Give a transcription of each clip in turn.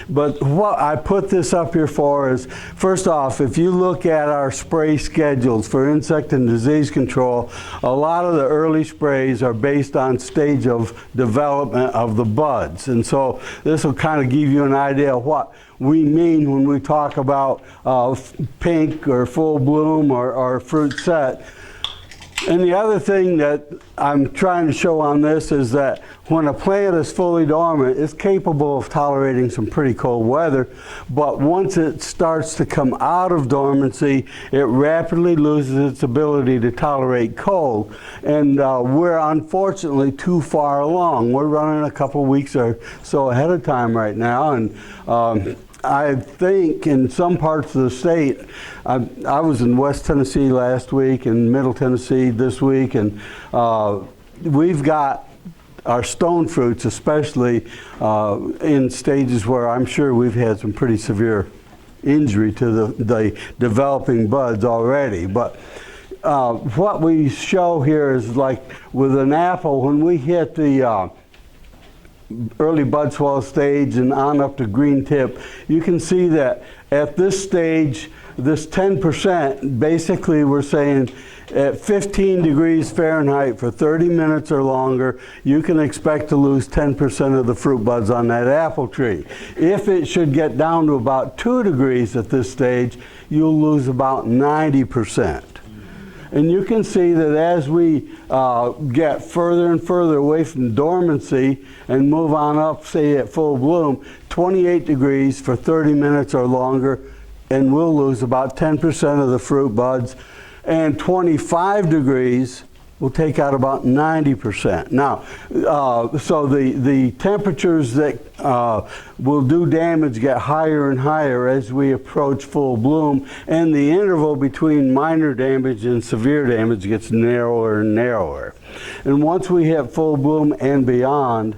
But what I put this up here for is, first off, if you look at our spray schedules for insect and disease control, a lot of the early sprays are based on stage of development of the buds. And so this will kind of give you an idea of what we mean when we talk about pink or full bloom or fruit set. And the other thing that I'm trying to show on this is that when a plant is fully dormant, it's capable of tolerating some pretty cold weather, but once it starts to come out of dormancy, it rapidly loses its ability to tolerate cold. And we're unfortunately too far along. We're running a couple weeks or so ahead of time right now, and I think in some parts of the state, I was in West Tennessee last week and Middle Tennessee this week, and we've got our stone fruits especially in stages where I'm sure we've had some pretty severe injury to the developing buds already. But what we show here is like with an apple, when we hit the early bud swell stage and on up to green tip, you can see that at this stage, this 10%, basically we're saying at 15 degrees Fahrenheit for 30 minutes or longer, you can expect to lose 10% of the fruit buds on that apple tree. If it should get down to about 2 degrees at this stage, you'll lose about 90%. And you can see that as we get further and further away from dormancy and move on up, say at full bloom, 28 degrees for 30 minutes or longer, and we'll lose about 10% of the fruit buds. And 25 degrees will take out about 90%. Now, so the temperatures that will do damage get higher and higher as we approach full bloom, and the interval between minor damage and severe damage gets narrower and narrower. And once we hit full bloom and beyond,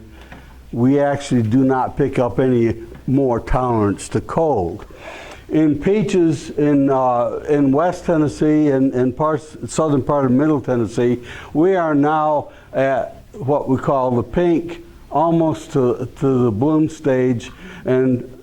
we actually do not pick up any more tolerance to cold. In peaches in West Tennessee and southern part of Middle Tennessee, we are now at what we call the pink, almost to the bloom stage, and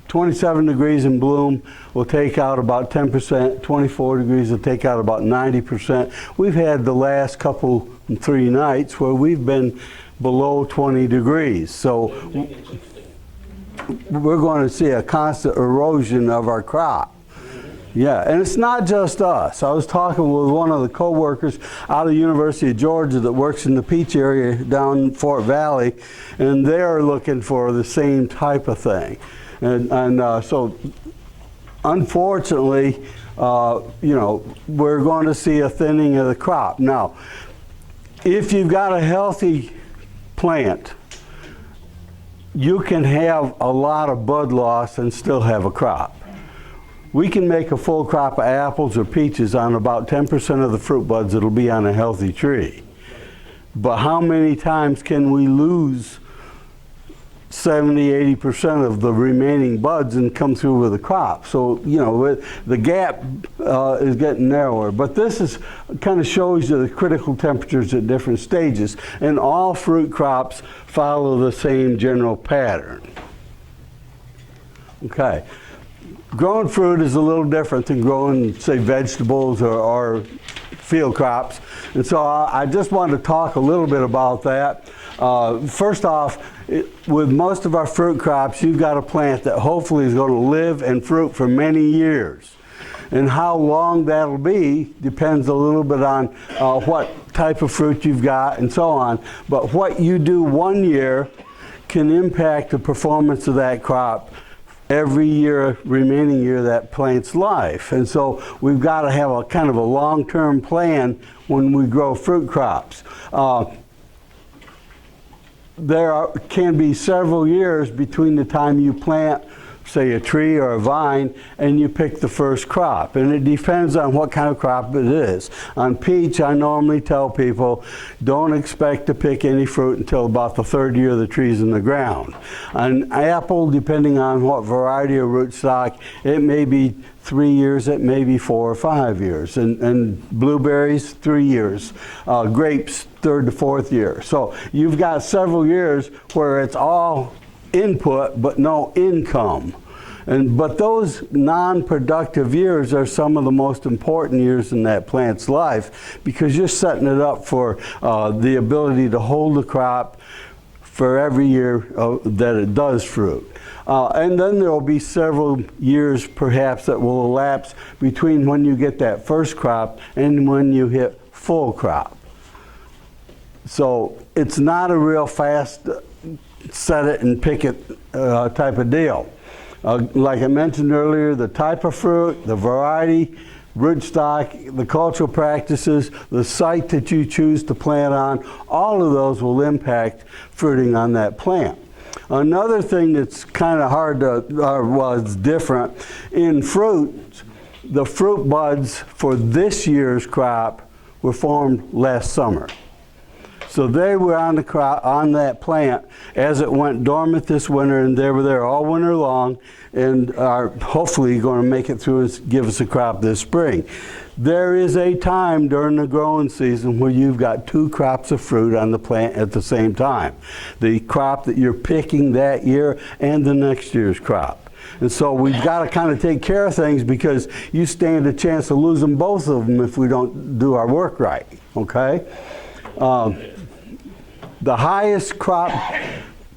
27 degrees in bloom will take out about 10%, 24 degrees will take out about 90%. We've had the last couple, 3 nights where we've been below 20 degrees. So we're going to see a constant erosion of our crop. Yeah, and it's not just us. I was talking with one of the co-workers out of the University of Georgia that works in the peach area down in Fort Valley, and they're looking for the same type of thing. And so unfortunately, you know, we're going to see a thinning of the crop. Now, if you've got a healthy plant, you can have a lot of bud loss and still have a crop. We can make a full crop of apples or peaches on about 10% of the fruit buds that'll be on a healthy tree. But how many times can we lose 70–80% of the remaining buds and come through with a crop? So, you know, the gap is getting narrower. But this is kind of shows you the critical temperatures at different stages. And all fruit crops follow the same general pattern. Okay. Growing fruit is a little different than growing, say, vegetables or field crops. And so I just wanted to talk a little bit about that. First off, with most of our fruit crops, you've got a plant that hopefully is going to live and fruit for many years. And how long that'll be depends a little bit on what type of fruit you've got and so on. But what you do one year can impact the performance of that crop every year, remaining year, that plant's life. And so we've got to have a kind of a long-term plan when we grow fruit crops. Can be several years between the time you plant, say, a tree or a vine, and you pick the first crop. And it depends on what kind of crop it is. On peach, I normally tell people, don't expect to pick any fruit until about the 3rd year the tree's in the ground. On apple, depending on what variety of rootstock, it may be 3 years, it may be 4 or 5 years. And blueberries, 3 years. Grapes, 3rd to 4th year. So you've got several years where it's all input but no income. But those non-productive years are some of the most important years in that plant's life, because you're setting it up for the ability to hold the crop for every year that it does fruit. And then there will be several years perhaps that will elapse between when you get that first crop and when you hit full crop. So it's not a real fast set it and pick it type of deal. Like I mentioned earlier, the type of fruit, the variety, rootstock, the cultural practices, the site that you choose to plant on, all of those will impact fruiting on that plant. Another thing that's kind of hard to, was different, in fruit, the fruit buds for this year's crop were formed last summer. So they were on the crop, on that plant as it went dormant this winter, and they were there all winter long and are hopefully going to make it through and give us a crop this spring. There is a time during the growing season where you've got 2 crops of fruit on the plant at the same time. The crop that you're picking that year and the next year's crop. And so we've got to kind of take care of things, because you stand a chance of losing both of them if we don't do our work right, okay? The highest crop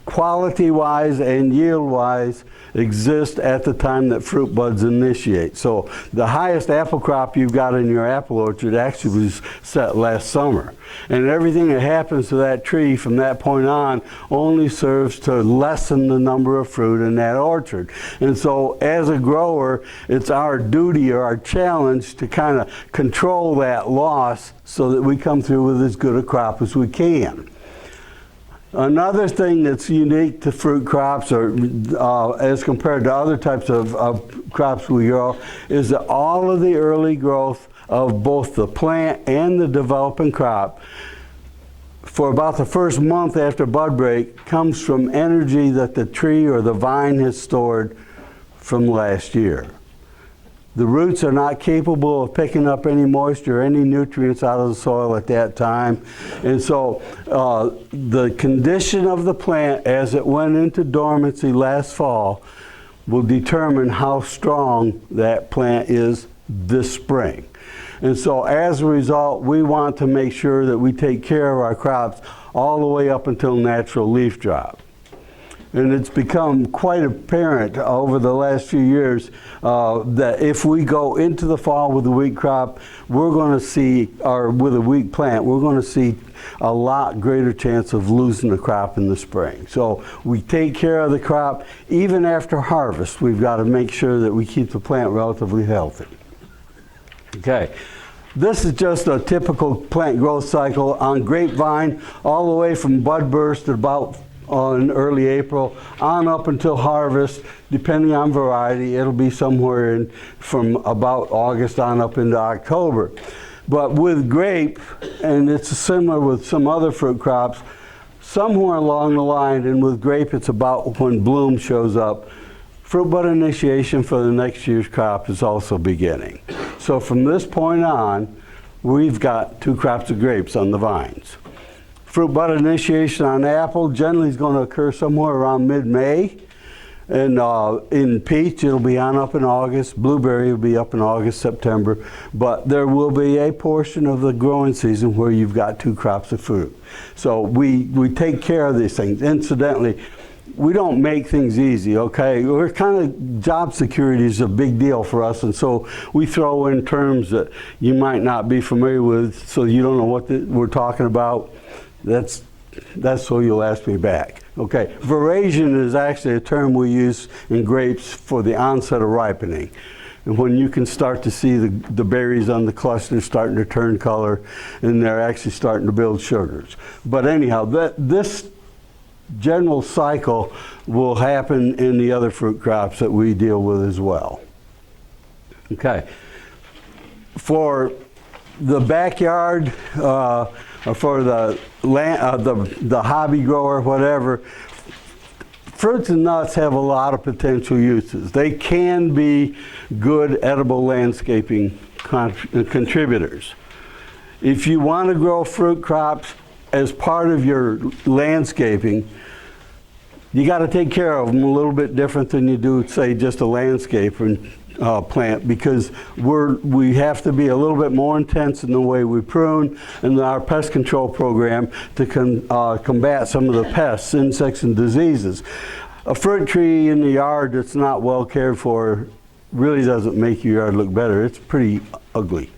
quality-wise and yield-wise exist at the time that fruit buds initiate. So the highest apple crop you've got in your apple orchard actually was set last summer. And everything that happens to that tree from that point on only serves to lessen the number of fruit in that orchard. And so as a grower, it's our duty or our challenge to kind of control that loss so that we come through with as good a crop as we can. Another thing that's unique to fruit crops, or as compared to other types of crops we grow, is that all of the early growth of both the plant and the developing crop for about the first month after bud break comes from energy that the tree or the vine has stored from last year. The roots are not capable of picking up any moisture or any nutrients out of the soil at that time. And so the condition of the plant as it went into dormancy last fall will determine how strong that plant is this spring. And so as a result, we want to make sure that we take care of our crops all the way up until natural leaf drop. And it's become quite apparent over the last few years that if we go into the fall with a weak crop, we're going to see, or with a weak plant, we're going to see a lot greater chance of losing the crop in the spring. So we take care of the crop. Even after harvest, we've got to make sure that we keep the plant relatively healthy. Okay. This is just a typical plant growth cycle on grapevine, all the way from bud burst to about in early April on up until harvest. Depending on variety, it'll be somewhere in from about August on up into October. But with grape, and it's similar with some other fruit crops, somewhere along the line, and with grape it's about when bloom shows up, fruit bud initiation for the next year's crop is also beginning. So from this point on, we've got 2 crops of grapes on the vines. Fruit bud initiation on apple generally is going to occur somewhere around mid-May. And in peach, it'll be on up in August. Blueberry will be up in August, September. But there will be a portion of the growing season where you've got 2 crops of fruit. So we take care of these things. Incidentally, we don't make things easy, okay? We're kind of, job security is a big deal for us, and so we throw in terms that you might not be familiar with, so you don't know what we're talking about. That's so you'll ask me back. Okay, veraison is actually a term we use in grapes for the onset of ripening. And when you can start to see the berries on the cluster starting to turn color, and they're actually starting to build sugars. But anyhow, this general cycle will happen in the other fruit crops that we deal with as well. Okay, for the backyard, for the land, the hobby grower, whatever, fruits and nuts have a lot of potential uses. They can be good edible landscaping contributors. If you want to grow fruit crops as part of your landscaping, You got to take care of them a little bit different than you do, say, just a landscape plant, because we have to be a little bit more intense in the way we prune and our pest control program to combat some of the pests, insects, and diseases. A fruit tree in the yard that's not well cared for really doesn't make your yard look better. It's pretty ugly.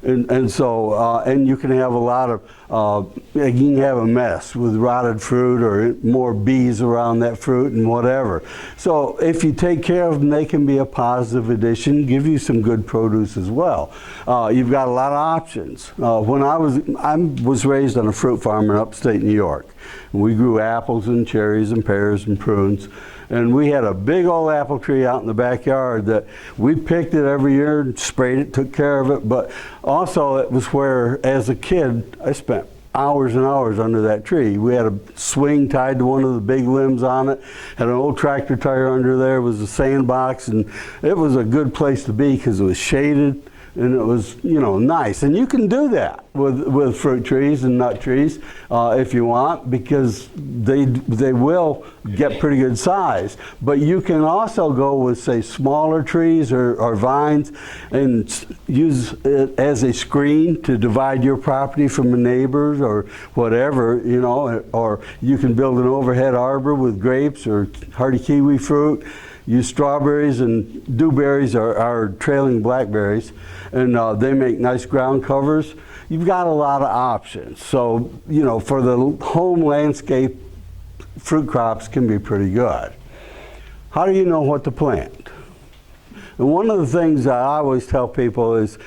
And so you can have a lot of, you can have a mess with rotted fruit or more bees around that fruit and whatever. So if you take care of them, they can be a positive addition, give you some good produce as well. You've got a lot of options. When I was raised on a fruit farm in upstate New York. We grew apples and cherries and pears and prunes. And we had a big old apple tree out in the backyard that we picked it every year and sprayed it, took care of it. But also it was where, as a kid, I spent hours and hours under that tree. We had a swing tied to one of the big limbs on it, had an old tractor tire under there, was a sandbox, and it was a good place to be because it was shaded and it was, you know, nice. And you can do that with fruit trees and nut trees if you want, because they will get pretty good size. But you can also go with, say, smaller trees or vines and use it as a screen to divide your property from the neighbors or whatever, you know, or you can build an overhead arbor with grapes or hardy kiwi fruit. Use strawberries, and dewberries are trailing blackberries, and they make nice ground covers. You've got a lot of options. So, you know, for the home landscape, fruit crops can be pretty good. How do you know what to plant? And one of the things I always tell people is,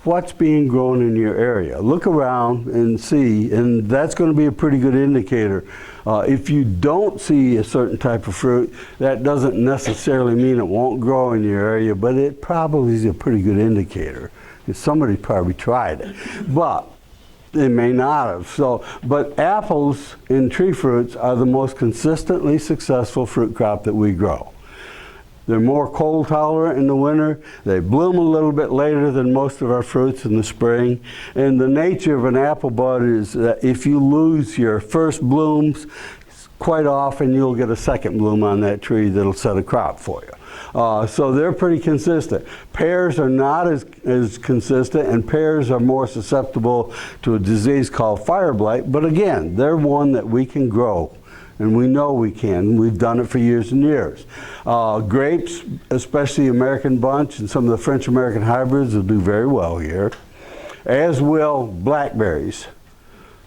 what's being grown in your area? Look around and see, and that's going to be a pretty good indicator. If you don't see a certain type of fruit, that doesn't necessarily mean it won't grow in your area, but it probably is a pretty good indicator. Somebody probably tried it, but they may not have. So, but apples and tree fruits are the most consistently successful fruit crop that we grow. They're more cold tolerant in the winter. They bloom a little bit later than most of our fruits in the spring. And the nature of an apple bud is that if you lose your first blooms, quite often you'll get a second bloom on that tree that'll set a crop for you. So they're pretty consistent. Pears are not as consistent, and pears are more susceptible to a disease called fire blight. But again, they're one that we can grow. And we know we can. We've done it for years and years. Grapes, especially American Bunch and some of the French-American hybrids, will do very well here, as will blackberries.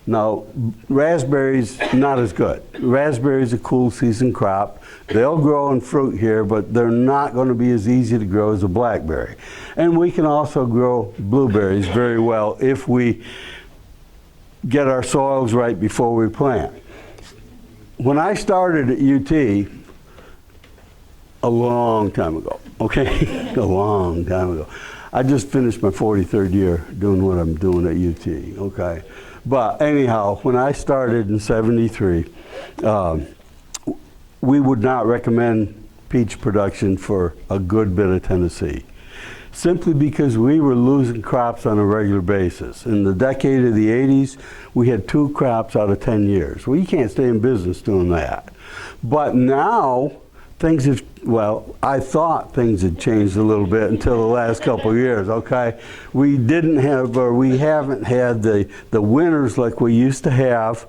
Now, raspberries, not as good. Raspberries are a cool season crop. They'll grow in fruit here, but they're not going to be as easy to grow as a blackberry. And we can also grow blueberries very well if we get our soils right before we plant. When I started at UT, a long time ago, okay, a long time ago, I just finished my 43rd year doing what I'm doing at UT, okay? But anyhow, when I started in '73, we would not recommend peach production for a good bit of Tennessee, simply because we were losing crops on a regular basis. In the decade of the 80s, we had 2 crops out of 10 years. Well, you can't stay in business doing that. But now, things have, well, I thought things had changed a little bit until the last couple of years, okay? We didn't have, or we haven't had the winters like we used to have.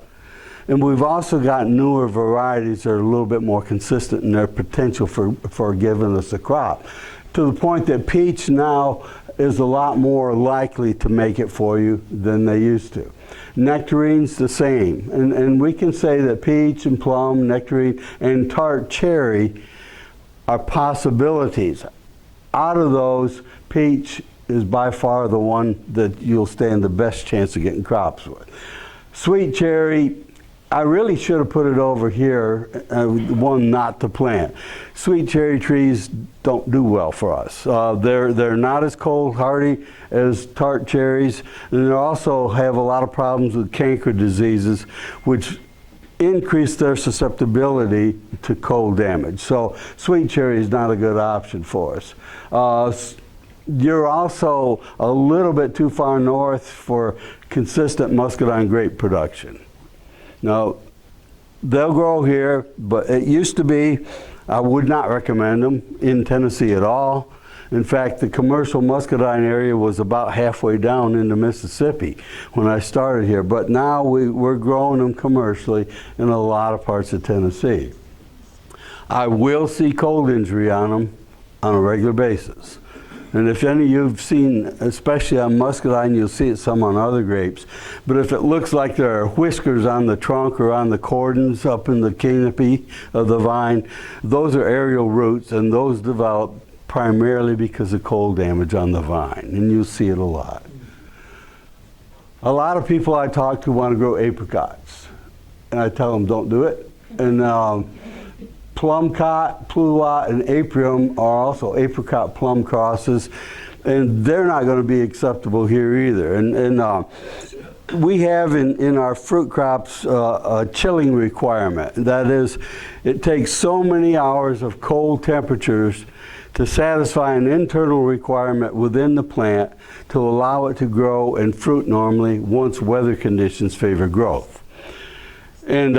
And we've also got newer varieties that are a little bit more consistent in their potential for giving us a crop, to the point that peach now is a lot more likely to make it for you than they used to. Nectarines, the same. And we can say that peach and plum, nectarine, and tart cherry are possibilities. Out of those, peach is by far the one that you'll stand the best chance of getting crops with. Sweet cherry, I really should have put it over here, one not to plant. Sweet cherry trees don't do well for us. They're not as cold hardy as tart cherries, and they also have a lot of problems with canker diseases, which increase their susceptibility to cold damage. So sweet cherry is not a good option for us. You're also a little bit too far north for consistent muscadine grape production. Now, they'll grow here, but it used to be, I would not recommend them in Tennessee at all. In fact, the commercial muscadine area was about halfway down into Mississippi when I started here, but now we're growing them commercially in a lot of parts of Tennessee. I will see cold injury on them on a regular basis. And if any of you've seen, especially on muscadine, you'll see it some on other grapes. But if it looks like there are whiskers on the trunk or on the cordons up in the canopy of the vine, those are aerial roots, and those develop primarily because of cold damage on the vine, and you'll see it a lot. A lot of people I talk to want to grow apricots, and I tell them don't do it. And plumcot, pluot, and aprium are also apricot plum crosses, and they're not going to be acceptable here either. And we have in our fruit crops a chilling requirement. That is, it takes so many hours of cold temperatures to satisfy an internal requirement within the plant to allow it to grow and fruit normally once weather conditions favor growth. And